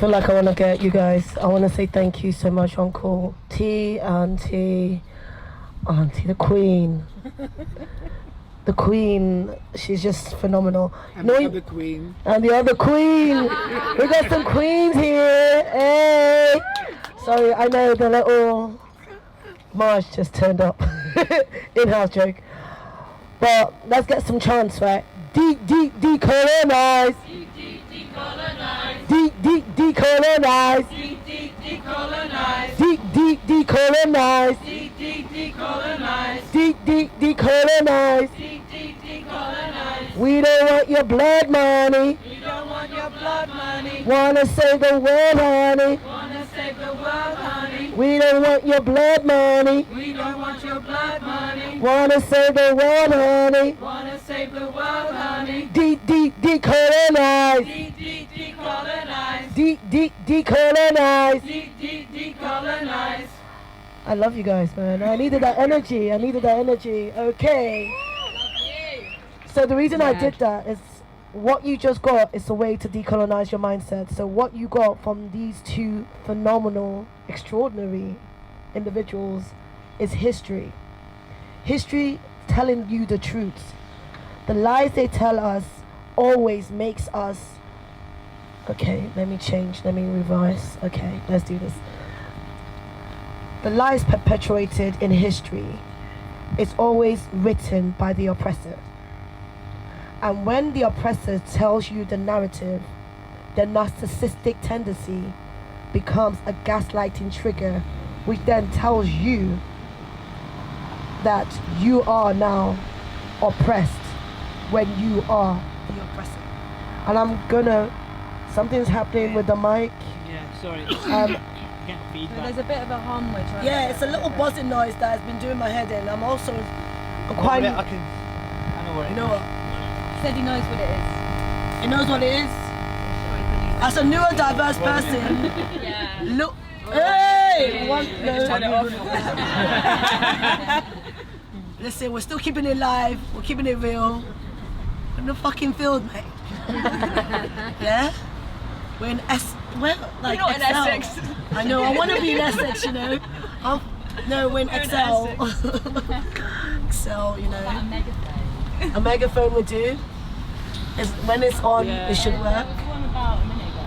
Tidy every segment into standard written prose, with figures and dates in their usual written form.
feel like I want to get you guys. I want to say thank you so much, Uncle T, Auntie, the Queen. The Queen, she's just phenomenal. And the other Queen. And the other Queen. We got some queens here. Hey. Sorry, I know the little Marge just turned up. In-house joke. But let's get some chants, right? Decolonize. Decolonize. Decolonize. Decolonize. Decolonize. Decolonize. We don't want your blood money. We don't want your blood money. Wanna save the world, honey. Wanna save the world, honey. We don't want your blood money. We don't want your blood money. Wanna save the world, honey. Wanna save the world, honey. Decolonize. Decolonize. Decolonize. Decolonize. I love you guys, man. I needed that energy. Okay. So the reason I did that is what you just got is a way to decolonize your mindset. So what you got from these two phenomenal, extraordinary individuals is history. History telling you the truth. The lies they tell us always makes us... Okay, let me revise. Okay, let's do this. The lies perpetuated in history is always written by the oppressor. And when the oppressor tells you the narrative, the narcissistic tendency becomes a gaslighting trigger, which then tells you that you are now oppressed when you are the oppressor. And something's happening with the mic. Yeah, sorry. Get feedback. There's a bit of a hum which Yeah, it's a little buzzing noise that has been doing my head in. I'm quite... I know what it You know what? said he knows what it is. He knows what it is. As a neurodiverse person, Yeah. look. Hey! Turn it off. Listen, we're still keeping it live. We're keeping it real. In the fucking field, mate. Yeah? We're in we're like We're not Excel. in Essex. I know, I want to be in Essex, you know. No, we're in Excel. Excel, you know. A megaphone. A megaphone would do. When it's on, it should work. There was one about a minute ago.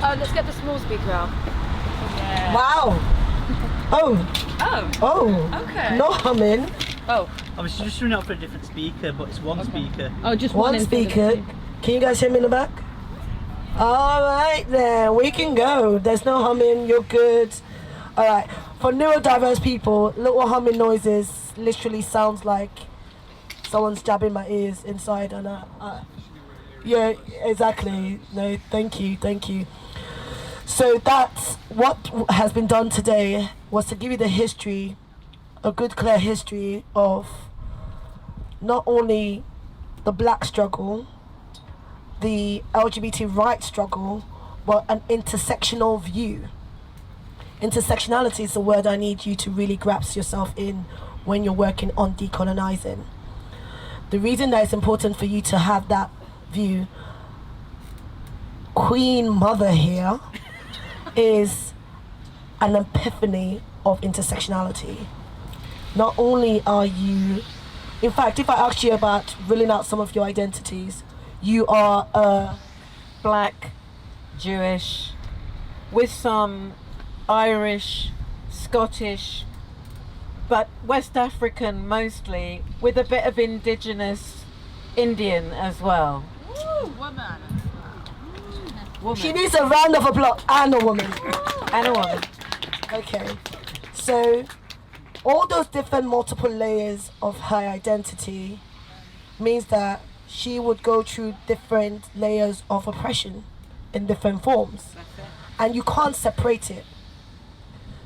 Oh, let's get the small speaker out. Yeah. Wow. Oh. Okay. No humming. Oh. I was just running out for a different speaker, but it's one speaker. Oh, just One speaker. Can you guys hear me in the back? All right then, we can go. There's no humming, you're good. All right, for neurodiverse people, little humming noises literally sounds like someone's jabbing my ears inside, and yeah, exactly. No, thank you. So that's what has been done today, was to give you the history, a good clear history of not only the black struggle, the LGBT rights struggle, but an intersectional view. Intersectionality is the word I need you to really grasp yourself in when you're working on decolonizing. The reason that it's important for you to have that view, Queen Mother here, is an epiphany of intersectionality. Not only are you, in fact, if I asked you about ruling out some of your identities, you are Black, Jewish, with some Irish, Scottish, but West African mostly, with a bit of indigenous Indian as well. Woman. She needs a round of applause, and a woman. And a woman. Okay, so all those different multiple layers of her identity means that she would go through different layers of oppression in different forms, and you can't separate it.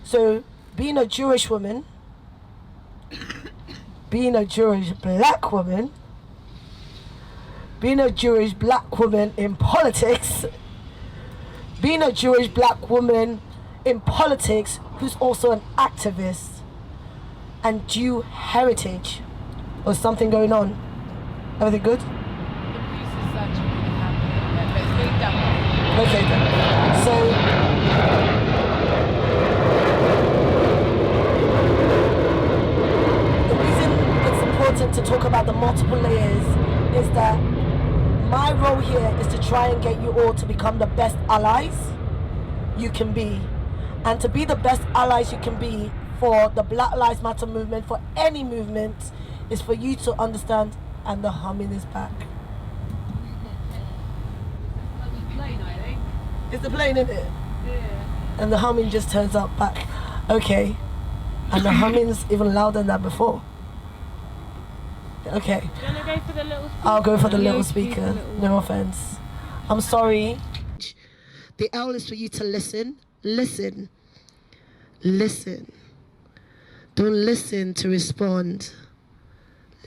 So being a Jewish woman, being a Jewish black woman, being a Jewish black woman in politics, being a Jewish black woman in politics who's also an activist, and Jew heritage, or something going on. Everything good? The abuse is such a really happening, but it's being done. Okay then. my role here is to try and get you all to become the best allies you can be. And to be the best allies you can be for the Black Lives Matter movement, for any movement, is for you to understand, and the humming is back. Is the plane in it? Yeah. And the humming just turns up back. Okay. And the humming's even louder than that before. Okay. Do you want to go for the little speaker? I'll go for the little speaker. No offense. I'm sorry. The L is for you to listen. Listen. Listen. Don't listen to respond.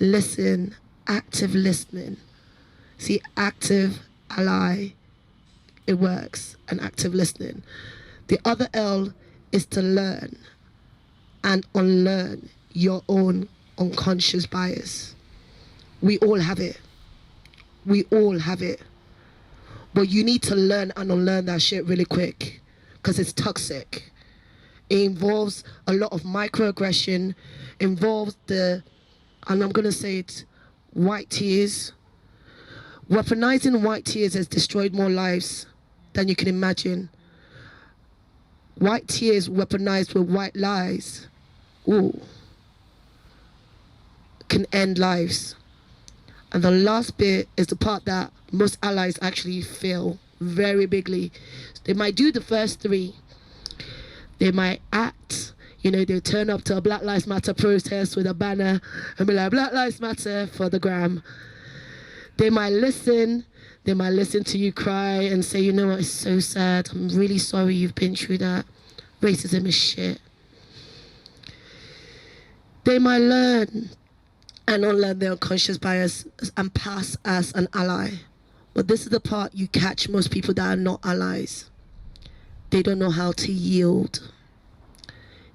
Listen. Active listening. See, active ally. It works. And active listening. The other L is to learn and unlearn your own unconscious bias. We all have it. We all have it. But you need to learn and unlearn that shit really quick, because it's toxic. It involves a lot of microaggression, involves and I'm going to say it, white tears. Weaponizing white tears has destroyed more lives than you can imagine. White tears weaponized with white lies, ooh, can end lives. And the last bit is the part that most allies actually fail very bigly. They might do the first three. They might act, they'll turn up to a Black Lives Matter protest with a banner and be like, Black Lives Matter for the gram. They might listen to you cry and say, you know what, it's so sad. I'm really sorry you've been through that. Racism is shit. They might learn and unlearn their unconscious bias and pass as an ally. But this is the part you catch most people that are not allies. They don't know how to yield.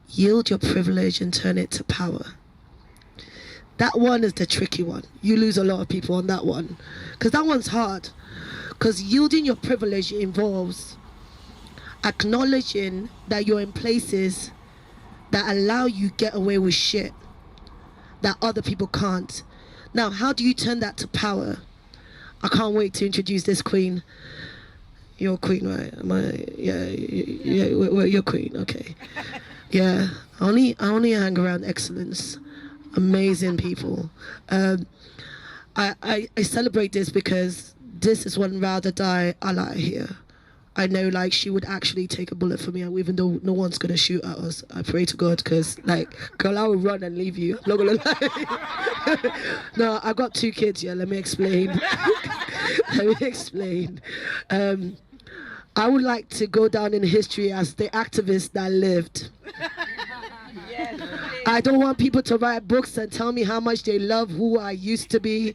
Yield your privilege and turn it to power. That one is the tricky one. You lose a lot of people on that one, because that one's hard. Because yielding your privilege involves acknowledging that you're in places that allow you get away with shit that other people can't. Now, how do you turn that to power? I can't wait to introduce this queen. You're a queen, right? You're queen, okay. Yeah, I only hang around excellence. Amazing people. I celebrate this because this is one ride or die ally here. I know, like, she would actually take a bullet for me, even though no one's gonna shoot at us. I pray to God, because, like, girl, I will run and leave you. I'm not gonna lie. No, I got 2 kids. Yeah, let me explain. I would like to go down in history as the activist that lived. I don't want people to write books and tell me how much they love who I used to be.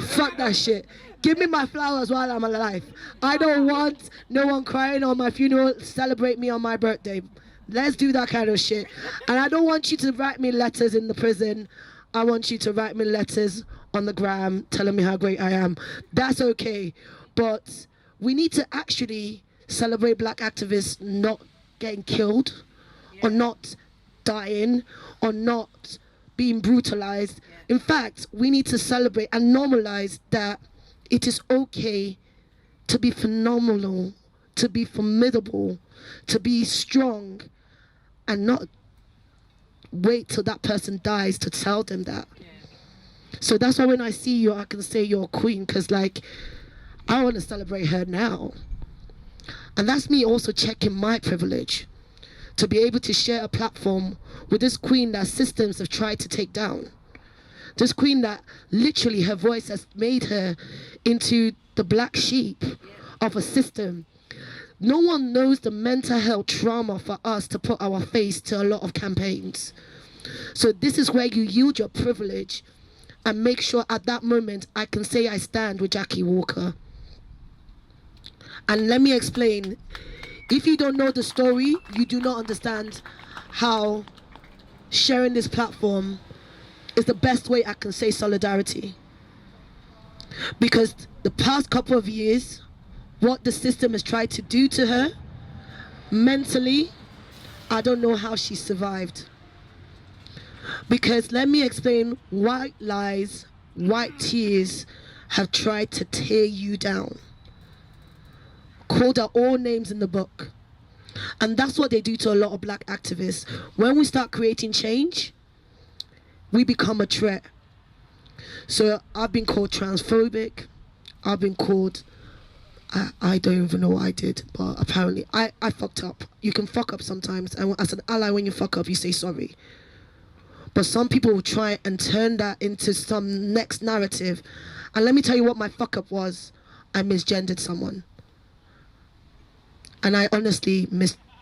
Fuck that shit. Give me my flowers while I'm alive. I don't want no one crying on my funeral, celebrate me on my birthday. Let's do that kind of shit. And I don't want you to write me letters in the prison. I want you to write me letters on the gram telling me how great I am. That's okay. But we need to actually celebrate black activists not getting killed, or not dying, or not being brutalized. In fact, we need to celebrate and normalize that it is okay to be phenomenal, to be formidable, to be strong, and not wait till that person dies to tell them that. So that's why when I see you, I can say you're a queen, because, like, I want to celebrate her now. And that's me also checking my privilege to be able to share a platform with this queen that systems have tried to take down. This queen that literally her voice has made her into the black sheep of a system. No one knows the mental health trauma for us to put our face to a lot of campaigns. So this is where you yield your privilege and make sure at that moment I can say I stand with Jackie Walker. And let me explain. If you don't know the story, you do not understand how sharing this platform is the best way I can say solidarity. Because the past couple of years, what the system has tried to do to her, mentally, I don't know how she survived. Because let me explain, white lies, white tears have tried to tear you down, called out all names in the book. And that's what they do to a lot of black activists. When we start creating change, we become a threat. So I've been called transphobic. I've been called, I don't even know what I did, but apparently I fucked up. You can fuck up sometimes, and as an ally, when you fuck up, you say sorry. But some people will try and turn that into some next narrative. And let me tell you what my fuck up was. I misgendered someone. And I honestly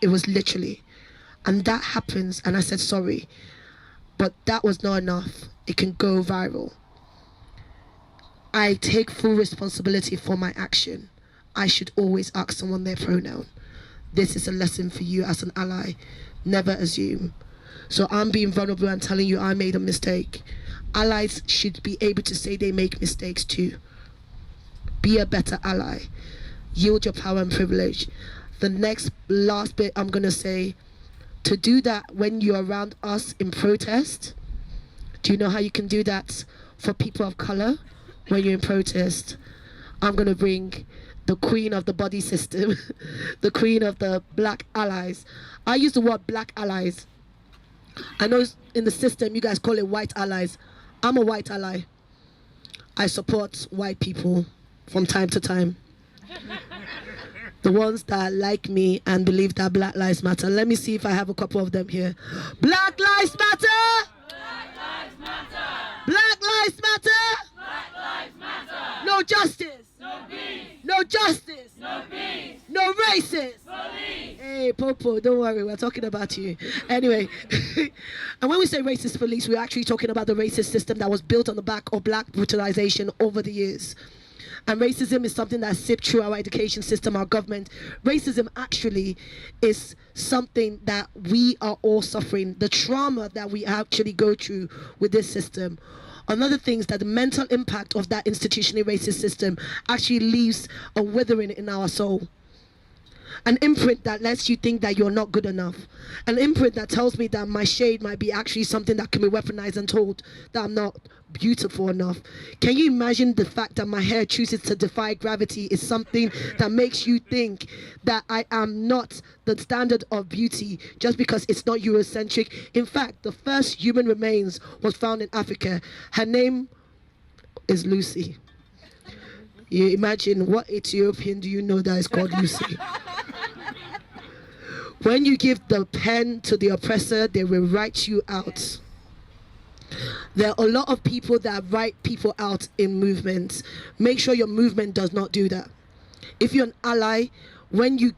it was literally. And that happens, and I said sorry. But that was not enough. It can go viral. I take full responsibility for my action. I should always ask someone their pronoun. This is a lesson for you as an ally. Never assume. So I'm being vulnerable and telling you I made a mistake. Allies should be able to say they make mistakes too. Be a better ally. Yield your power and privilege. The last bit I'm going to say, to do that when you're around us in protest, do you know how you can do that for people of color when you're in protest? I'm going to bring the queen of the body system, the queen of the black allies. I use the word black allies. I know in the system you guys call it white allies. I'm a white ally. I support white people from time to time. The ones that like me and believe that Black Lives Matter. Let me see if I have a couple of them here. Black Lives Matter! Black Lives Matter! Black Lives Matter! Black Lives Matter! No justice! No peace! No justice! No peace! No racist! Police! Hey, Popo, don't worry, we're talking about you. Anyway, and when we say racist police, we're actually talking about the racist system that was built on the back of black brutalization over the years. And racism is something that sipped through our education system, our government. Racism actually is something that we are all suffering, the trauma that we actually go through with this system. Another thing is that the mental impact of that institutionally racist system actually leaves a withering in our soul. An imprint that lets you think that you're not good enough. An imprint that tells me that my shade might be actually something that can be weaponized and told that I'm not beautiful enough. Can you imagine the fact that my hair chooses to defy gravity is something that makes you think that I am not the standard of beauty just because it's not Eurocentric? In fact, the first human remains was found in Africa. Her name is Lucy. You imagine, what Ethiopian do you know that is called Lucy? When you give the pen to the oppressor, they will write you out. There are a lot of people that write people out in movements. Make sure your movement does not do that. If you're an ally, when you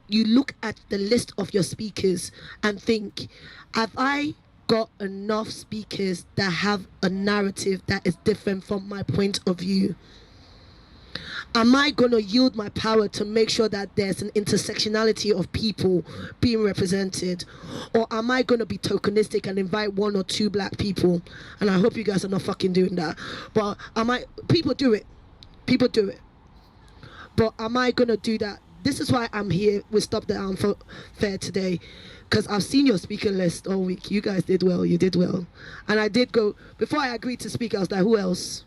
look at the list of your speakers and think, have I got enough speakers that have a narrative that is different from my point of view? Am I going to yield my power to make sure that there's an intersectionality of people being represented? Or am I going to be tokenistic and invite one or two black people? And I hope you guys are not fucking doing that. But people do it. People do it. But am I going to do that? This is why I'm here with Stop the Arm Fair today. Because I've seen your speaker list all week. You guys did well. You did well. And I did go, before I agreed to speak, I was like, who else?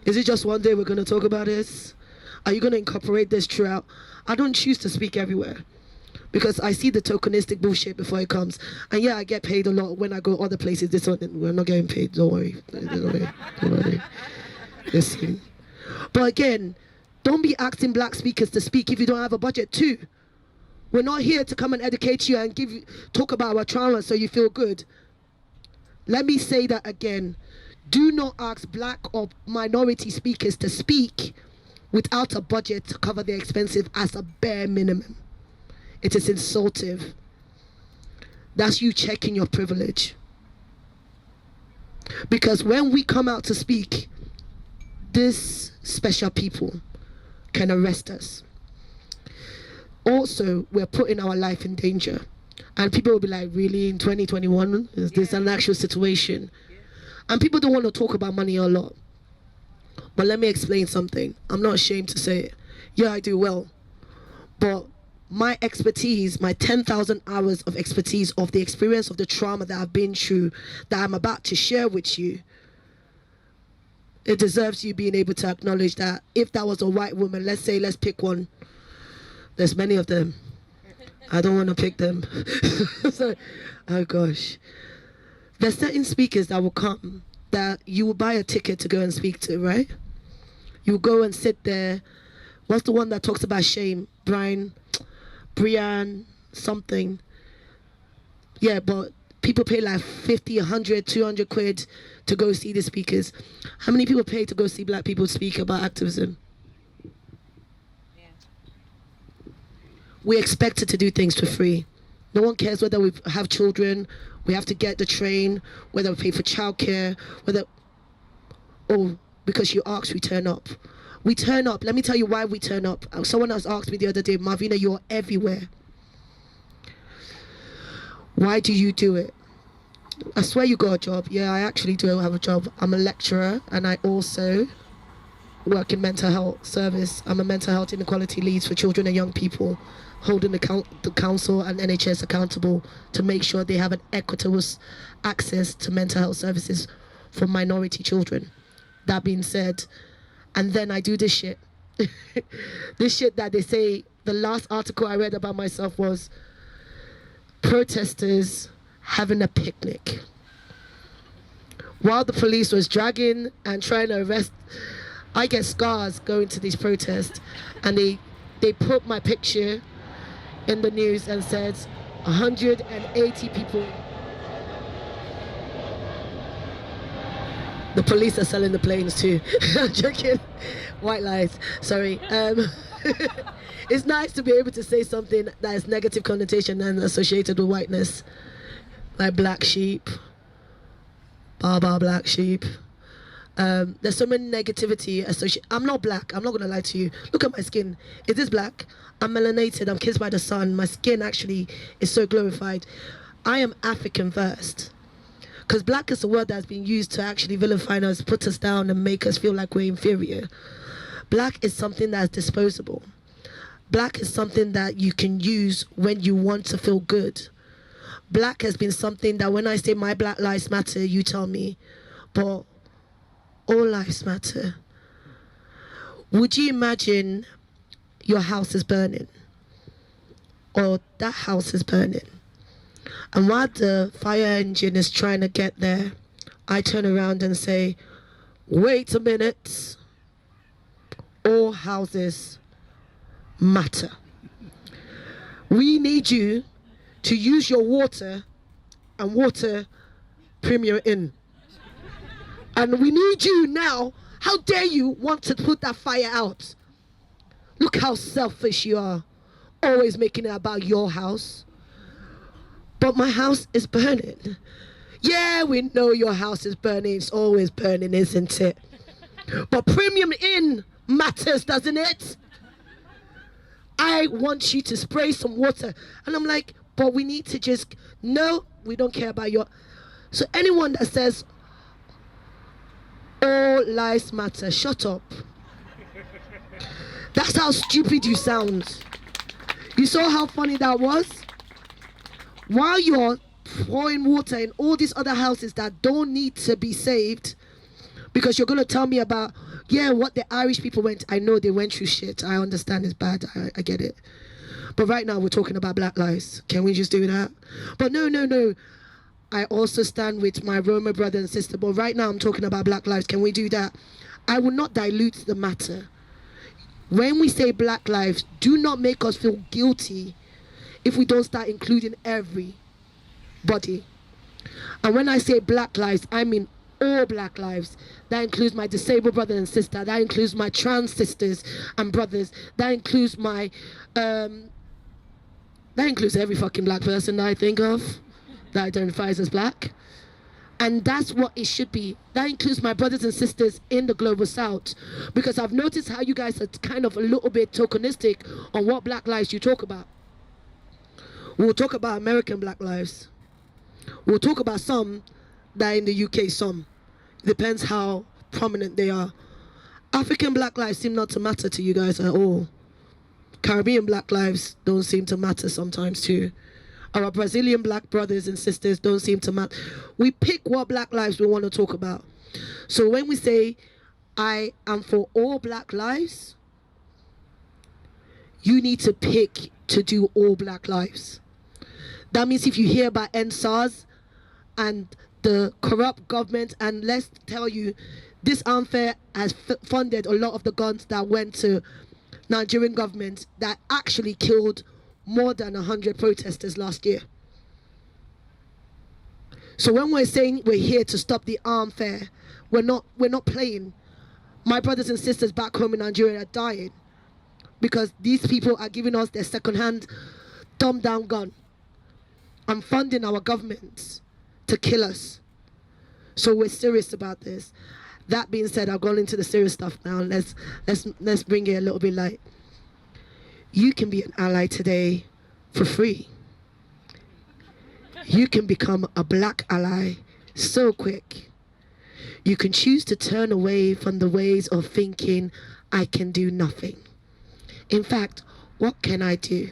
Is it just one day we're going to talk about this? Are you going to incorporate this throughout? I don't choose to speak everywhere because I see the tokenistic bullshit before it comes. And yeah, I get paid a lot when I go other places. This one, we're not getting paid. Don't worry. Don't worry. Listen. But again, don't be asking black speakers to speak if you don't have a budget too. We're not here to come and educate you and talk about our trauma so you feel good. Let me say that again. Do not ask black or minority speakers to speak without a budget to cover their expenses as a bare minimum. It is insultive. That's you checking your privilege. Because when we come out to speak, these special people can arrest us. Also, we're putting our life in danger. And people will be like, really, in 2021, is this an actual situation? And people don't want to talk about money a lot. But let me explain something. I'm not ashamed to say it. Yeah, I do well. But my expertise, my 10,000 hours of expertise of the experience of the trauma that I've been through, that I'm about to share with you, it deserves you being able to acknowledge that if that was a white woman, let's pick one. There's many of them. I don't want to pick them. So, oh gosh. There's certain speakers that will come that you will buy a ticket to go and speak to, right? You go and sit there. What's the one that talks about shame? Brian, something. Yeah, but people pay like 50, 100, 200 quid to go see the speakers. How many people pay to go see black people speak about activism? Yeah. We're expected to do things for free. No one cares whether we have children, we have to get the train, whether we pay for childcare, because you asked, we turn up. We turn up. Let me tell you why we turn up. Someone else asked me the other day, Marvina, you're everywhere. Why do you do it? I swear you got a job. Yeah, I actually do have a job. I'm a lecturer and I also work in mental health service. I'm a mental health inequality lead for children and young people, holding the council and NHS accountable to make sure they have an equitable access to mental health services for minority children. That being said, and then I do this shit. This shit that they say, the last article I read about myself was protesters having a picnic. While the police was dragging and trying to arrest, I get scars going to these protests, and they put my picture in the news and said 180 people. The police are selling the planes too. I'm joking. White lies. Sorry. It's nice to be able to say something that has negative connotation and associated with whiteness, like black sheep, black sheep. There's so many negativity associated. I'm not black. I'm not gonna lie to you. Look at my skin. Is this black? I'm melanated. I'm kissed by the sun. My skin actually is so glorified. I am African first. Because black is a word that's been used to actually vilify us, put us down and make us feel like we're inferior. Black is something that's disposable. Black is something that you can use when you want to feel good. Black has been something that when I say my Black lives matter, you tell me, but all lives matter. Would you imagine your house is burning? Or that house is burning? And while the fire engine is trying to get there, I turn around and say, wait a minute. All houses matter. We need you to use your water and water Premier Inn. And we need you now. How dare you want to put that fire out? Look how selfish you are. Always making it about your house. But my house is burning. Yeah, we know your house is burning. It's always burning, isn't it? But Premium Inn matters, doesn't it? I want you to spray some water. And I'm like, but we need to just, no, we don't care about your... So anyone that says, all lives matter, shut up. That's how stupid you sound. You saw how funny that was? While you're pouring water in all these other houses that don't need to be saved, because you're going to tell me about, yeah, what the Irish people went. I know they went through shit. I understand it's bad. I get it. But right now we're talking about black lives. Can we just do that? But no. I also stand with my Roma brother and sister. But right now I'm talking about black lives. Can we do that? I will not dilute the matter. When we say black lives, do not make us feel guilty if we don't start including everybody. And when I say black lives, I mean all black lives. That includes my disabled brother and sister. That includes my trans sisters and brothers. That includes my that includes every fucking black person that I think of that identifies as black. And that's what it should be. That includes my brothers and sisters in the global south. Because I've noticed how you guys are kind of a little bit tokenistic on what black lives you talk about. We'll talk about American black lives. We'll talk about some that in the UK, some. Depends how prominent they are. African black lives seem not to matter to you guys at all. Caribbean black lives don't seem to matter sometimes too. Our Brazilian black brothers and sisters don't seem to matter. We pick what black lives we want to talk about. So when we say I am for all black lives, you need to pick to do all black lives. That means if you hear about NSARS and the corrupt government, and let's tell you, this unfair has funded a lot of the guns that went to Nigerian government that actually killed more than 100 protesters last year. So when we're saying we're here to stop the arm fair, we're not playing. My brothers and sisters back home in Nigeria are dying because these people are giving us their second-hand, dumbed-down gun and funding our governments to kill us. So we're serious about this. That being said, I've gone into the serious stuff now. Let's bring it a little bit light. You can be an ally today for free. You can become a black ally so quick. You can choose to turn away from the ways of thinking, I can do nothing. In fact, what can I do?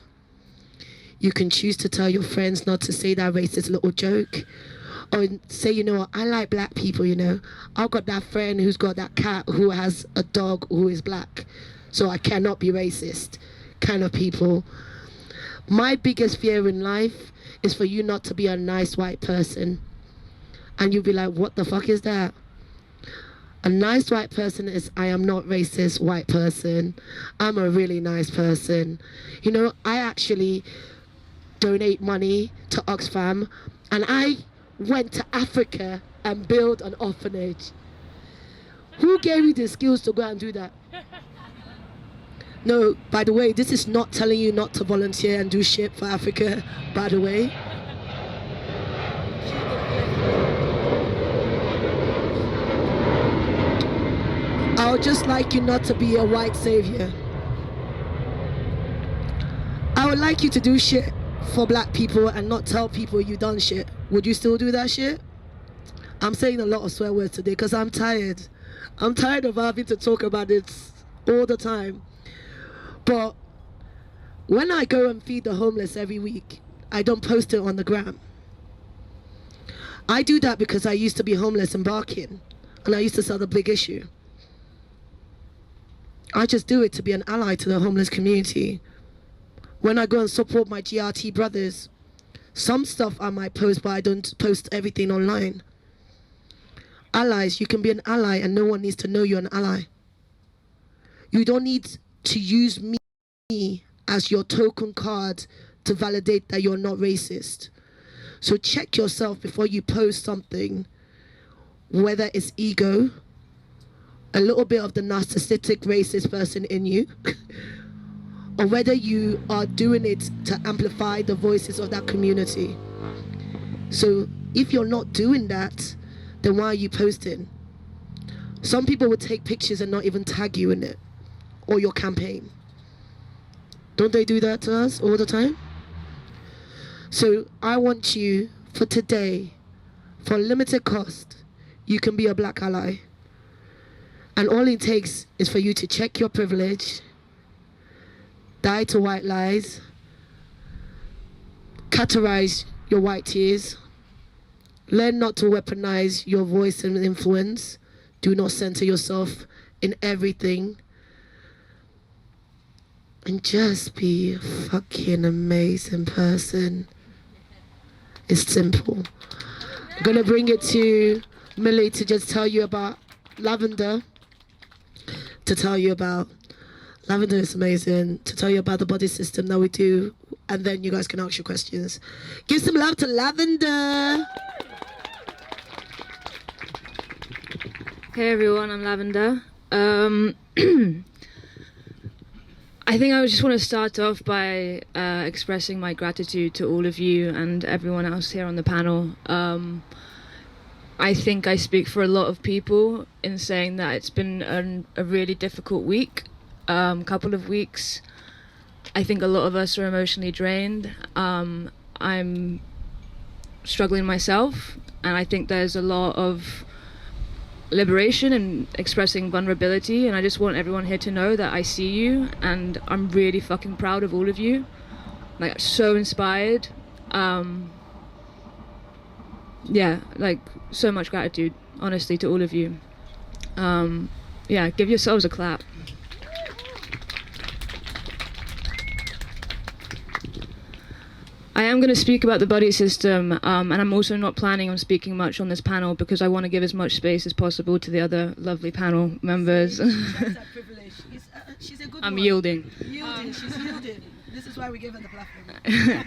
You can choose to tell your friends not to say that racist little joke. Or say, you know what, I like black people, you know. I've got that friend who's got that cat who has a dog who is black. So I cannot be racist kind of people. My biggest fear in life is for you not to be a nice white person. And you'll be like, what the fuck is that? A nice white person is, I am not racist white person. I'm a really nice person. You know, I actually donate money to Oxfam, and I went to Africa and built an orphanage. Who gave you the skills to go and do that? No, by the way, this is not telling you not to volunteer and do shit for Africa, by the way. I would just like you not to be a white savior. I would like you to do shit for black people and not tell people you done shit. Would you still do that shit? I'm saying a lot of swear words today because I'm tired. I'm tired of having to talk about it all the time. But when I go and feed the homeless every week, I don't post it on the gram. I do that because I used to be homeless in Barking, and I used to sell the Big Issue. I just do it to be an ally to the homeless community. When I go and support my GRT brothers, some stuff I might post, but I don't post everything online. Allies, you can be an ally and no one needs to know you're an ally. You don't need to use me as your token card to validate that you're not racist. So check yourself before you post something, whether it's ego, a little bit of the narcissistic racist person in you, or whether you are doing it to amplify the voices of that community. So if you're not doing that, then why are you posting? Some people would take pictures and not even tag you in it, or your campaign. Don't they do that to us all the time? So I want you, for today, for a limited cost, you can be a black ally. And all it takes is for you to check your privilege, die to white lies, categorize your white tears, learn not to weaponize your voice and influence, do not center yourself in everything, and just be a fucking amazing person. It's simple. I'm gonna bring it to Millie to just tell you about lavender, lavender is amazing, to tell you about the body system that we do, and then you guys can ask your questions. Give some love to Lavender. Hey everyone, I'm Lavender. I think I just want to start off by expressing my gratitude to all of you and everyone else here on the panel. I think I speak for a lot of people in saying that it's been a really difficult week, couple of weeks. I think a lot of us are emotionally drained. I'm struggling myself, and I think there's a lot of liberation and expressing vulnerability, and I just want everyone here to know that I see you and I'm really fucking proud of all of you. Like, so inspired. Yeah, like, so much gratitude, honestly, to all of you. yeah, give yourselves a clap. I am going to speak about the buddy system, and I'm also not planning on speaking much on this panel because I want to give as much space as possible to the other lovely panel members. She's a good I'm one. yielding. She's yielding. This is why we give her the platform.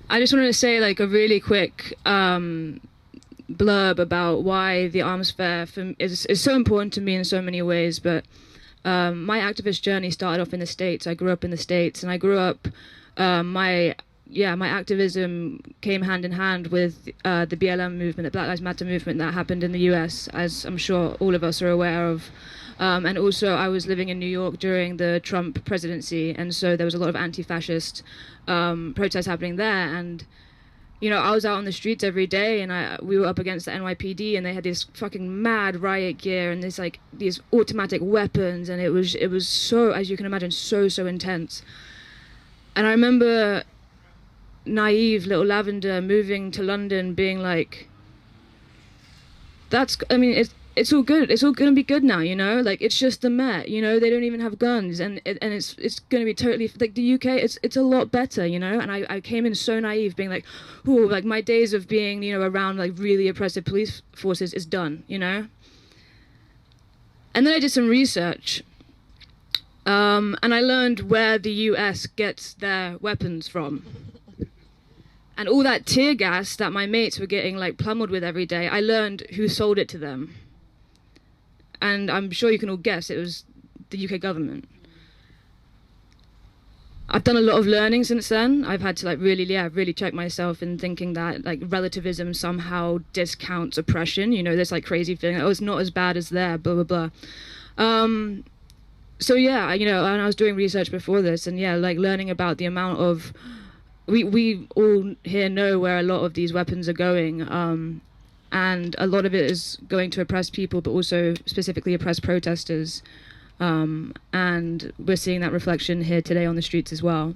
I just wanted to say like a really quick blurb about why the arms fair is so important to me in so many ways. But my activist journey started off in the States. I grew up in the States, and I grew up my activism came hand in hand with the BLM movement, the Black Lives Matter movement that happened in the US, as I'm sure all of us are aware of. And also I was living in New York during the Trump presidency, and so there was a lot of anti-fascist protests happening there. And, you know, I was out on the streets every day, and we were up against the NYPD, and they had this fucking mad riot gear and these automatic weapons, and it was so, as you can imagine, so intense. And I remember naive little Lavender moving to London being like, it's all good, it's all gonna be good now, you know, like it's just the Met, you know, they don't even have guns, and it's gonna be totally, like the UK, it's a lot better, you know. And I came in so naive being like, ooh, like my days of being, you know, around like really oppressive police forces is done, you know. And then I did some research, and I learned where the US gets their weapons from. And all that tear gas that my mates were getting like pummeled with every day, I learned who sold it to them. And I'm sure you can all guess it was the UK government. I've done a lot of learning since then. I've had to like really check myself in thinking that like relativism somehow discounts oppression. You know, this like crazy feeling, oh, it's not as bad as there, blah, blah, blah. So yeah, you know, and I was doing research before this, and yeah, like learning about the amount of, we all here know where a lot of these weapons are going, and a lot of it is going to oppressed people, but also specifically oppressed protesters, and we're seeing that reflection here today on the streets as well.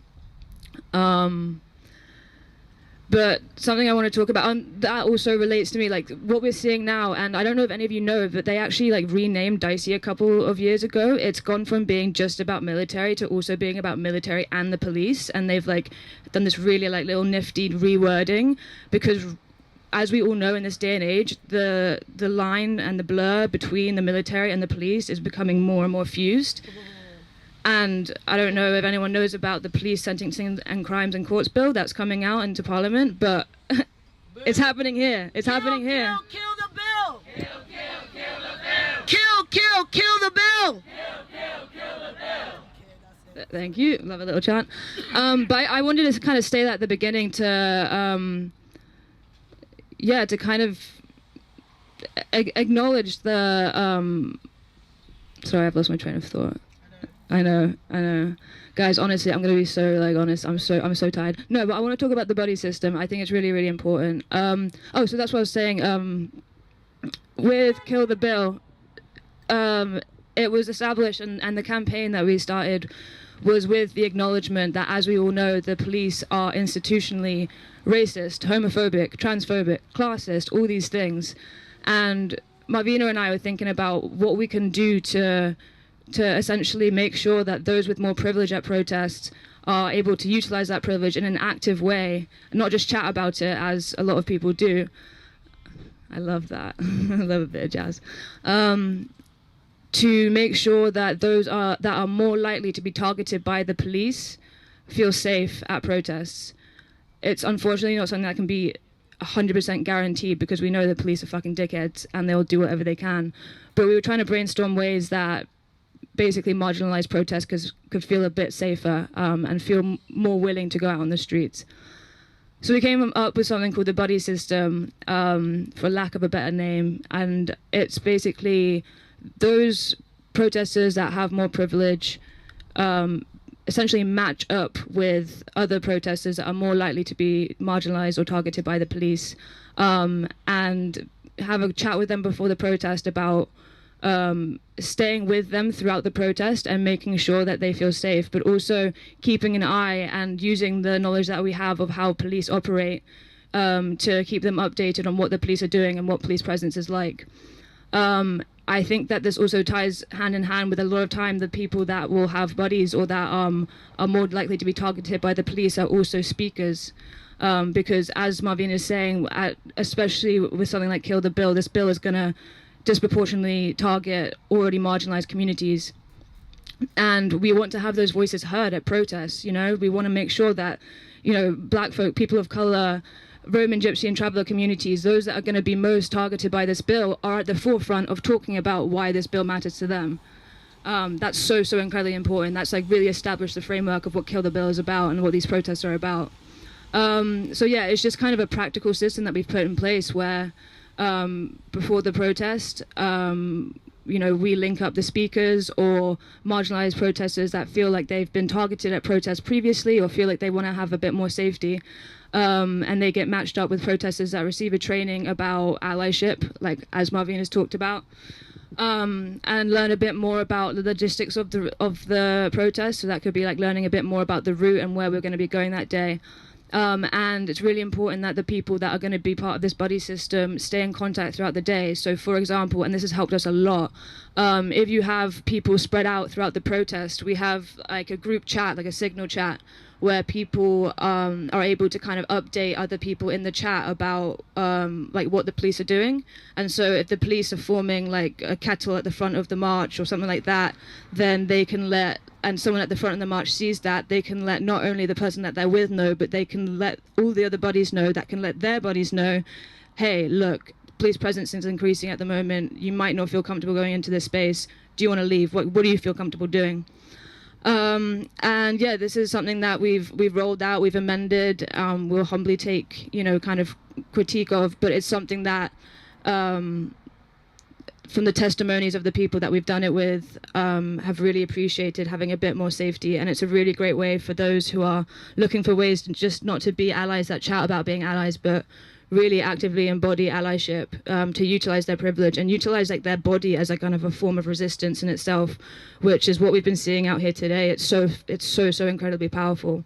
But something I want to talk about, that also relates to me, like what we're seeing now, and I don't know if any of you know, but they actually like renamed Dicey a couple of years ago. It's gone from being just about military to also being about military and the police, and they've like done this really like little nifty rewording, because as we all know in this day and age, the line and the blur between the military and the police is becoming more and more fused. And I don't know if anyone knows about the police sentencing and crimes and courts bill that's coming out into Parliament, but it's happening here. It's happening here. Kill the bill! Kill the bill! Kill the bill! Kill the bill! Thank you. Love a little chant. But I wanted to kind of say that at the beginning to kind of acknowledge the. Sorry, I've lost my train of thought. I know. Guys, honestly, I'm going to be so like honest. I'm so tired. No, but I want to talk about the buddy system. I think it's really important. So that's what I was saying. With Kill the Bill, it was established, and the campaign that we started was with the acknowledgement that, as we all know, the police are institutionally racist, homophobic, transphobic, classist, all these things. And Marvina and I were thinking about what we can do to essentially make sure that those with more privilege at protests are able to utilize that privilege in an active way, not just chat about it as a lot of people do. I love that. I love a bit of jazz. To make sure that those that are more likely to be targeted by the police feel safe at protests. It's unfortunately not something that can be 100% guaranteed, because we know the police are fucking dickheads and they'll do whatever they can. But we were trying to brainstorm ways that basically marginalized protesters could feel a bit safer, and feel more willing to go out on the streets. So we came up with something called the buddy system, for lack of a better name, and it's basically those protesters that have more privilege essentially match up with other protesters that are more likely to be marginalized or targeted by the police, and have a chat with them before the protest about staying with them throughout the protest and making sure that they feel safe, but also keeping an eye and using the knowledge that we have of how police operate, to keep them updated on what the police are doing and what police presence is like. I think that this also ties hand in hand with a lot of time the people that will have buddies or that are more likely to be targeted by the police are also speakers. Because as Marvina is saying, especially with something like Kill the Bill, this bill is going to disproportionately target already marginalized communities. And we want to have those voices heard at protests, you know? We want to make sure that, you know, black folk, people of color, Roman, Gypsy and traveller communities, those that are going to be most targeted by this bill, are at the forefront of talking about why this bill matters to them. That's so incredibly important. That's like really established the framework of what Kill the Bill is about and what these protests are about. So yeah, it's just kind of a practical system that we've put in place where before the protest, you know, we link up the speakers or marginalized protesters that feel like they've been targeted at protests previously or feel like they want to have a bit more safety. And they get matched up with protesters that receive a training about allyship, like as Marvina's talked about, and learn a bit more about the logistics of the protest. So that could be like learning a bit more about the route and where we're going to be going that day. And it's really important that the people that are going to be part of this buddy system stay in contact throughout the day. So for example, and this has helped us a lot, if you have people spread out throughout the protest, we have like a group chat, like a signal chat, where people are able to kind of update other people in the chat about like what the police are doing. And so if the police are forming like a kettle at the front of the march or something like that, then they can let, and someone at the front of the march sees that, they can let not only the person that they're with know, but they can let all the other buddies know that can let their buddies know, hey, look, police presence is increasing at the moment. You might not feel comfortable going into this space. Do you want to leave? What do you feel comfortable doing? And yeah, this is something that we've rolled out, we've amended, we'll humbly take, you know, kind of critique of, but it's something that from the testimonies of the people that we've done it with, have really appreciated having a bit more safety. And it's a really great way for those who are looking for ways to just not to be allies that chat about being allies, but really actively embody allyship, to utilize their privilege and utilize like their body as a kind of a form of resistance in itself, which is what we've been seeing out here today. It's so incredibly powerful.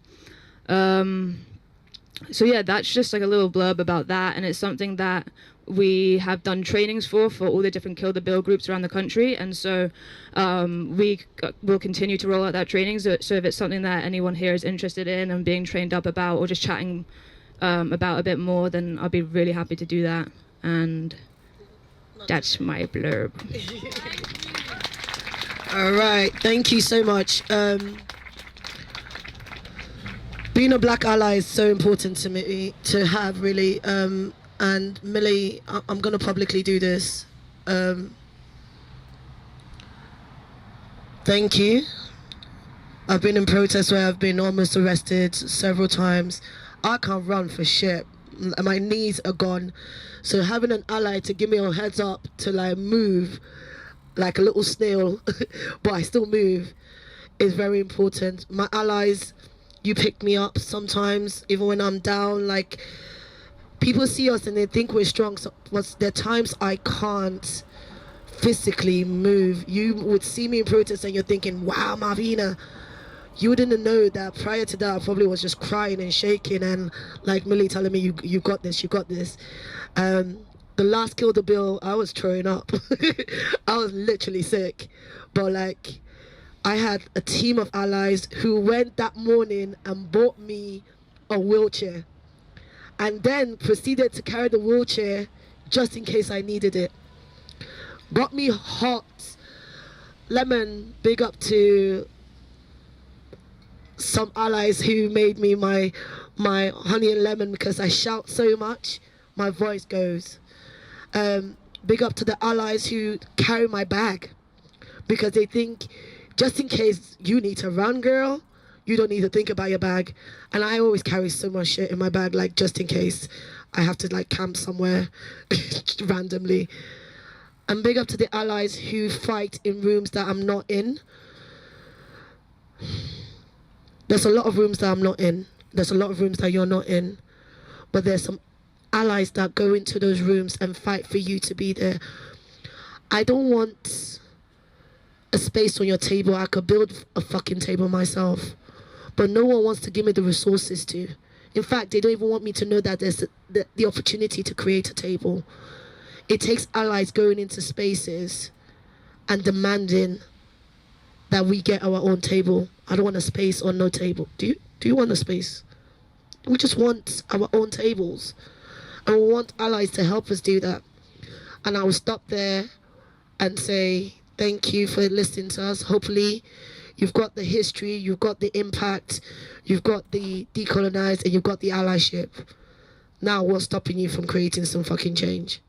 So yeah, that's just like a little blurb about that, and it's something that we have done trainings for all the different Kill the Bill groups around the country, and so we will continue to roll out that training. So if it's something that anyone here is interested in and being trained up about, or just chatting about a bit more, then I'll be really happy to do that. And that's my blurb. All right, thank you so much. Being a black ally is so important to me to have, really. And Millie, I'm gonna publicly do this. Thank you. I've been in protests where I've been almost arrested several times. I can't run for shit. My knees are gone. So having an ally to give me a heads up to like move like a little snail, but I still move, is very important. My allies, you pick me up sometimes, even when I'm down. Like, people see us and they think we're strong. So there are times I can't physically move. You would see me in protest and you're thinking, wow, Marvina, you didn't know that prior to that I probably was just crying and shaking and like Millie telling me, you got this, you got this. The last Kill the Bill, I was throwing up. I was literally sick. But like, I had a team of allies who went that morning and bought me a wheelchair, and then proceeded to carry the wheelchair just in case I needed it. Got me hot lemon. Big up to some allies who made me my honey and lemon, because I shout so much, my voice goes. Big up to the allies who carry my bag, because they think just in case you need to run, girl, you don't need to think about your bag. And I always carry so much shit in my bag, like just in case I have to like camp somewhere randomly. And big up to the allies who fight in rooms that I'm not in. There's a lot of rooms that I'm not in. There's a lot of rooms that you're not in. But there's some allies that go into those rooms and fight for you to be there. I don't want a space on your table. I could build a fucking table myself. But no one wants to give me the resources to. In fact, they don't even want me to know that there's the opportunity to create a table. It takes allies going into spaces and demanding that we get our own table. I don't want a space or no table. Do you want a space? We just want our own tables. And we want allies to help us do that. And I will stop there and say thank you for listening to us. Hopefully you've got the history, you've got the impact, you've got the decolonized, and you've got the allyship. Now what's stopping you from creating some fucking change?